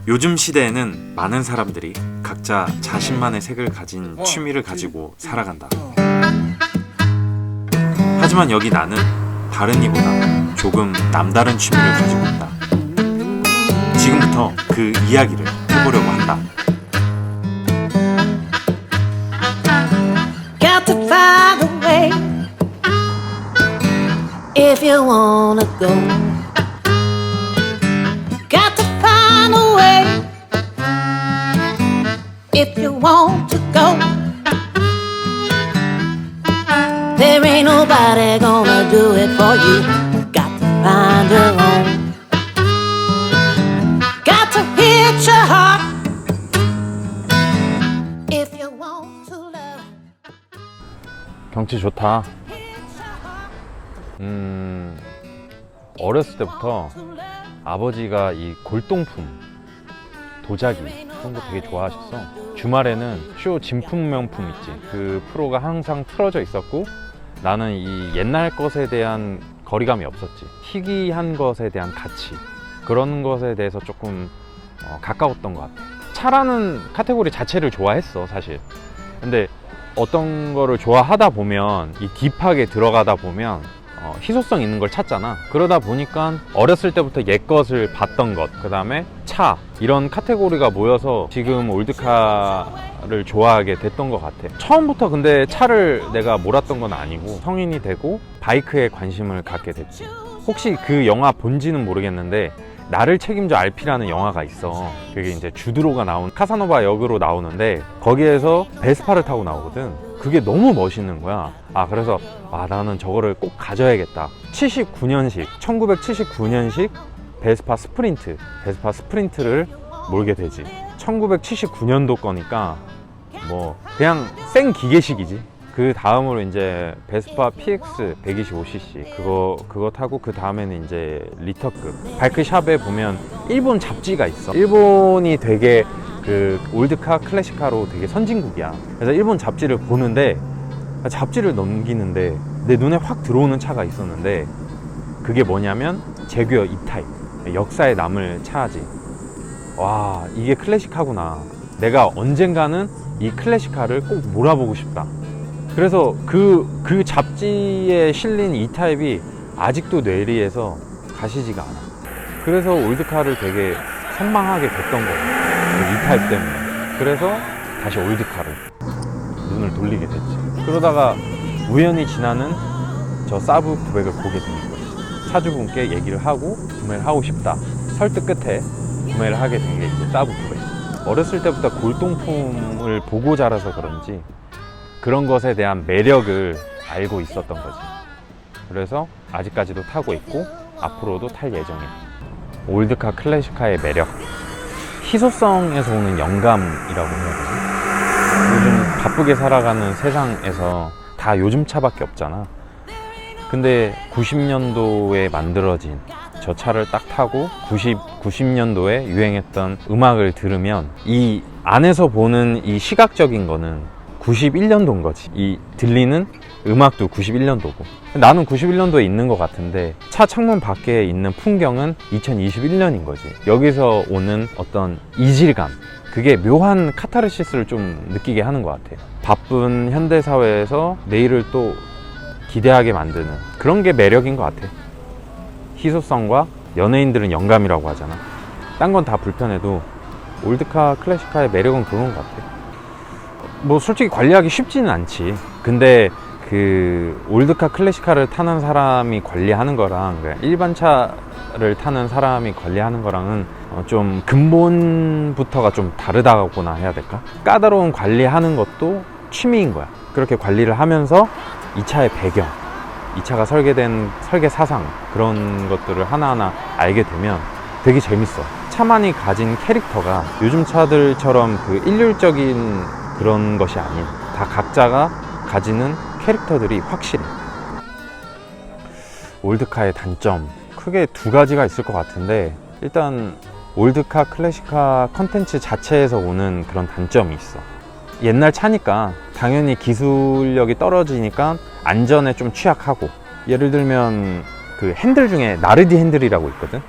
요즘 시대에는 많은 사람들이 각자 자신만의 색을 가진 취미를 가지고 살아간다. 하지만 여기 나는 다른 이보다 조금 남다른 취미를 가지고 있다. 지금부터 그 이야기를 해보려고 한다. Got to find a way if you wanna go. Got to find a way if you want to go. There ain't nobody gonna do it for you. Got to find your own. Got to hit your heart if you want to love. 경치 좋다. 어렸을 때부터 아버지가 이 골동품, 도자기 그런 거 되게 좋아하셨어. 주말에는 쇼 진품명품 있지. 그 프로가 항상 틀어져 있었고 나는 이 옛날 것에 대한 거리감이 없었지. 희귀한 것에 대한 가치, 그런 것에 대해서 조금 가까웠던 것 같아. 차라는 카테고리 자체를 좋아했어 사실. 근데 어떤 거를 좋아하다 보면 이 딥하게 들어가다 보면 희소성 있는 걸 찾잖아. 그러다 보니까 어렸을 때부터 옛 것을 봤던 것, 그 다음에 차, 이런 카테고리가 모여서 지금 올드카를 좋아하게 됐던 것 같아. 처음부터 근데 차를 내가 몰았던 건 아니고 성인이 되고 바이크에 관심을 갖게 됐지. 혹시 그 영화 본지는 모르겠는데 나를 책임져 RP라는 영화가 있어. 그게 이제 주드로가 나온 카사노바 역으로 나오는데 거기에서 베스파를 타고 나오거든. 그게 너무 멋있는 거야. 그래서 나는 저거를 꼭 가져야겠다. 1979년식 베스파 스프린트를 몰게 되지. 1979년도 거니까 뭐 그냥 생 기계식이지. 그 다음으로 이제 베스파 PX 125cc 그거 타고, 그 다음에는 이제 리터급 바이크샵에 보면 일본 잡지가 있어. 일본이 되게 그 올드카 클래식카로 되게 선진국이야. 그래서 일본 잡지를 보는데 잡지를 넘기는데 내 눈에 확 들어오는 차가 있었는데 그게 뭐냐면 제규어 E타입, 역사에 남을 차지. 와, 이게 클래식카구나. 내가 언젠가는 이 클래식카를 꼭 몰아보고 싶다. 그래서 그 잡지에 실린 E타입이 아직도 뇌리에서 가시지가 않아. 그래서 올드카를 되게 선망하게 됐던 거야. E타입 때문에. 그래서 다시 올드카를 눈을 돌리게 됐지. 그러다가 우연히 지나는 저 사브 900을 보게 된 거지. 차주분께 얘기를 하고 구매를 하고 싶다 설득 끝에 구매를 하게 된 게 이제 사브 900. 어렸을 때부터 골동품을 보고 자라서 그런지 그런 것에 대한 매력을 알고 있었던 거지. 그래서 아직까지도 타고 있고 앞으로도 탈 예정이야. 올드카 클래식카의 매력, 희소성에서 오는 영감이라고 해야 되지. 요즘 바쁘게 살아가는 세상에서 다 요즘 차밖에 없잖아. 근데 90년도에 만들어진 저 차를 딱 타고 90년도에 유행했던 음악을 들으면 이 안에서 보는 이 시각적인 거는 91년도인 거지. 이 들리는 음악도 91년도고 나는 91년도에 있는 것 같은데 차 창문 밖에 있는 풍경은 2021년인 거지. 여기서 오는 어떤 이질감, 그게 묘한 카타르시스를 좀 느끼게 하는 것 같아. 바쁜 현대사회에서 내일을 또 기대하게 만드는 그런 게 매력인 것 같아. 희소성과 연예인들은 영감이라고 하잖아. 딴 건 다 불편해도 올드카 클래식카의 매력은 그런 것 같아. 뭐 솔직히 관리하기 쉽지는 않지. 근데 그 올드카 클래식카를 타는 사람이 관리하는 거랑 일반 차를 타는 사람이 관리하는 거랑은 좀 근본부터가 좀 다르다고나 해야 될까? 까다로운 관리하는 것도 취미인 거야. 그렇게 관리를 하면서 이 차의 배경, 이 차가 설계된 설계 사상, 그런 것들을 하나하나 알게 되면 되게 재밌어. 차만이 가진 캐릭터가 요즘 차들처럼 그 일률적인 그런 것이 아닌, 다 각자가 가지는 캐릭터들이 확실해. 올드카의 단점 크게 두 가지가 있을 것 같은데, 일단 올드카 클래식카 컨텐츠 자체에서 오는 그런 단점이 있어. 옛날 차니까 당연히 기술력이 떨어지니까 안전에 좀 취약하고, 예를 들면 그 핸들 중에 나르디 핸들이라고 있거든.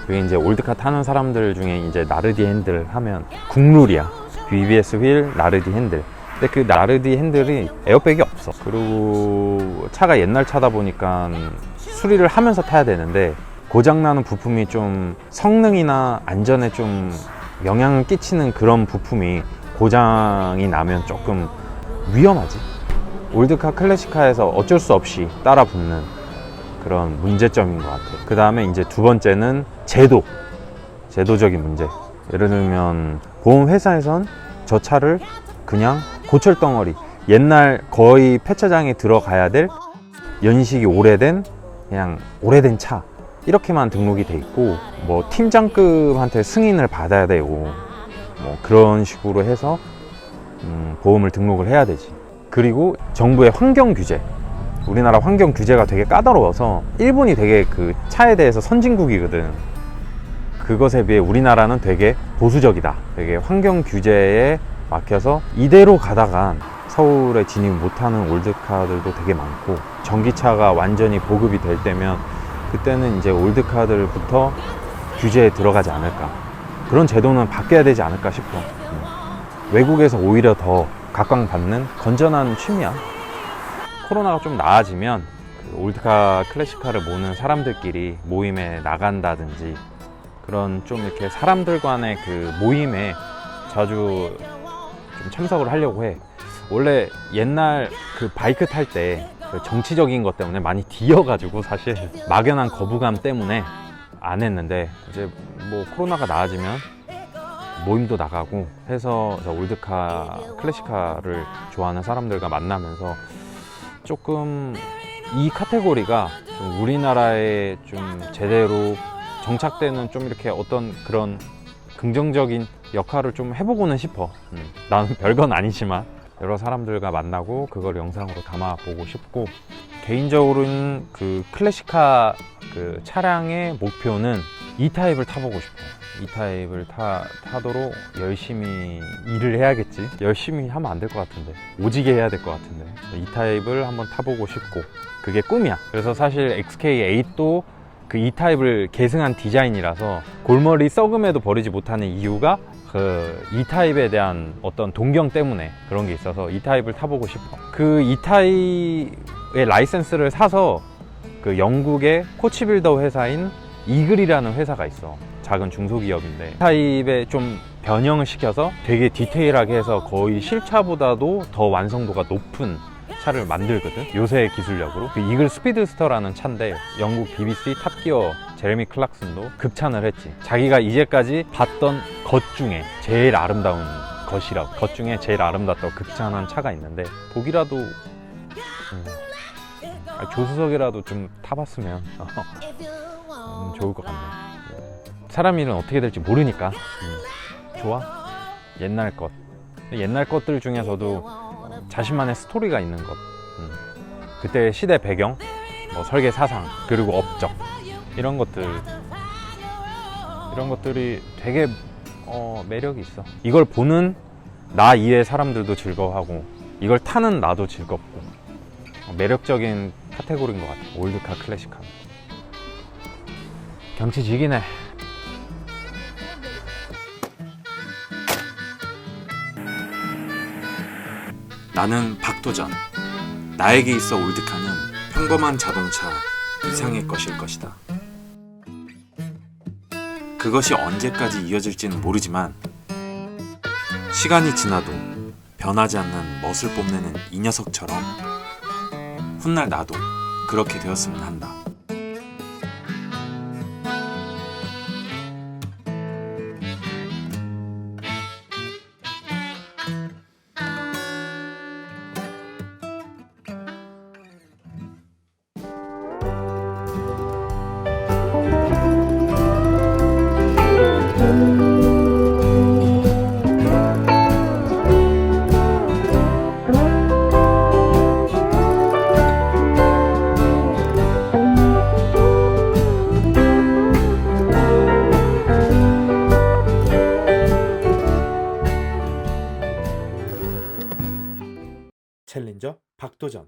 그게 이제 올드카 타는 사람들 중에 이제 나르디 핸들 하면 국룰이야. BBS 휠, 나르디 핸들. 근데 그 나르디 핸들이 에어백이 없어. 그리고 차가 옛날 차다 보니까 수리를 하면서 타야 되는데 고장나는 부품이 좀 성능이나 안전에 좀 영향을 끼치는 그런 부품이 고장이 나면 조금 위험하지. 올드카 클래식카에서 어쩔 수 없이 따라 붙는 그런 문제점인 것 같아. 그 다음에 이제 두 번째는 제도적인 문제. 예를 들면 보험회사에선 저 차를 그냥 고철 덩어리, 옛날 거의 폐차장에 들어가야 될 연식이 오래된 그냥 오래된 차 이렇게만 등록이 돼 있고, 뭐 팀장급한테 승인을 받아야 되고 뭐 그런 식으로 해서 보험을 등록을 해야 되지. 그리고 정부의 환경 규제, 우리나라 환경 규제가 되게 까다로워서 일본이 되게 그 차에 대해서 선진국이거든. 그것에 비해 우리나라는 되게 보수적이다. 되게 환경 규제에 막혀서 이대로 가다가 서울에 진입 못하는 올드카들도 되게 많고, 전기차가 완전히 보급이 될 때면 그때는 이제 올드카들부터 규제에 들어가지 않을까. 그런 제도는 바뀌어야 되지 않을까 싶어. 외국에서 오히려 더 각광받는 건전한 취미야. 코로나가 좀 나아지면 그 올드카 클래식카를 모는 사람들끼리 모임에 나간다든지, 그런 좀 이렇게 사람들 간의 그 모임에 자주 좀 참석을 하려고 해. 원래 옛날 그 바이크 탈 때 그 정치적인 것 때문에 많이 뒤어가지고 사실 막연한 거부감 때문에 안 했는데, 이제 뭐 코로나가 나아지면 모임도 나가고 해서 올드카 클래식카를 좋아하는 사람들과 만나면서 조금 이 카테고리가 좀 우리나라에 좀 제대로 정착되는 좀 이렇게 어떤 그런 긍정적인 역할을 좀 해보고는 싶어. 나는 별건 아니지만 여러 사람들과 만나고 그걸 영상으로 담아보고 싶고, 개인적으로는 그 클래식카 그 차량의 목표는 E타입을 타보고 싶어. E타입을 타도록 열심히 일을 해야겠지. 열심히 하면 안 될 것 같은데, 오지게 해야 될 것 같은데, E타입을 한번 타보고 싶고, 그게 꿈이야. 그래서 사실 XK8도 그 E타입을 계승한 디자인이라서 골머리 썩음에도 버리지 못하는 이유가 그 E타입에 대한 어떤 동경 때문에 그런 게 있어서 E타입을 타보고 싶어. 그 E타입의 라이센스를 사서 그 영국의 코치빌더 회사인 이글이라는 회사가 있어. 작은 중소기업인데 E타입에 좀 변형을 시켜서 되게 디테일하게 해서 거의 실차보다도 더 완성도가 높은 차를 만들거든, 요새 기술력으로. 그 이글 스피드스터라는 차인데 영국 BBC 탑기어 제레미 클락슨도 극찬을 했지. 자기가 이제까지 봤던 것 중에 제일 아름다운 것이라고, 것 중에 제일 아름답다고 극찬한 차가 있는데, 보기라도 조수석이라도 좀 타봤으면 좋을 것 같네. 사람 일은 어떻게 될지 모르니까 좋아. 옛날 것, 옛날 것들 중에서도 자신만의 스토리가 있는 것, 그때 시대 배경, 뭐 설계 사상, 그리고 업적, 이런 것들이 되게 매력이 있어. 이걸 보는 나 이외의 사람들도 즐거워하고 이걸 타는 나도 즐겁고, 매력적인 카테고리인 것 같아, 올드카 클래식카. 경치지기네. 나는 박도전. 나에게 있어 올드카는 평범한 자동차 이상의 것일 것이다. 그것이 언제까지 이어질지는 모르지만 시간이 지나도 변하지 않는 멋을 뽐내는 이 녀석처럼 훗날 나도 그렇게 되었으면 한다. 챌린저 박도전.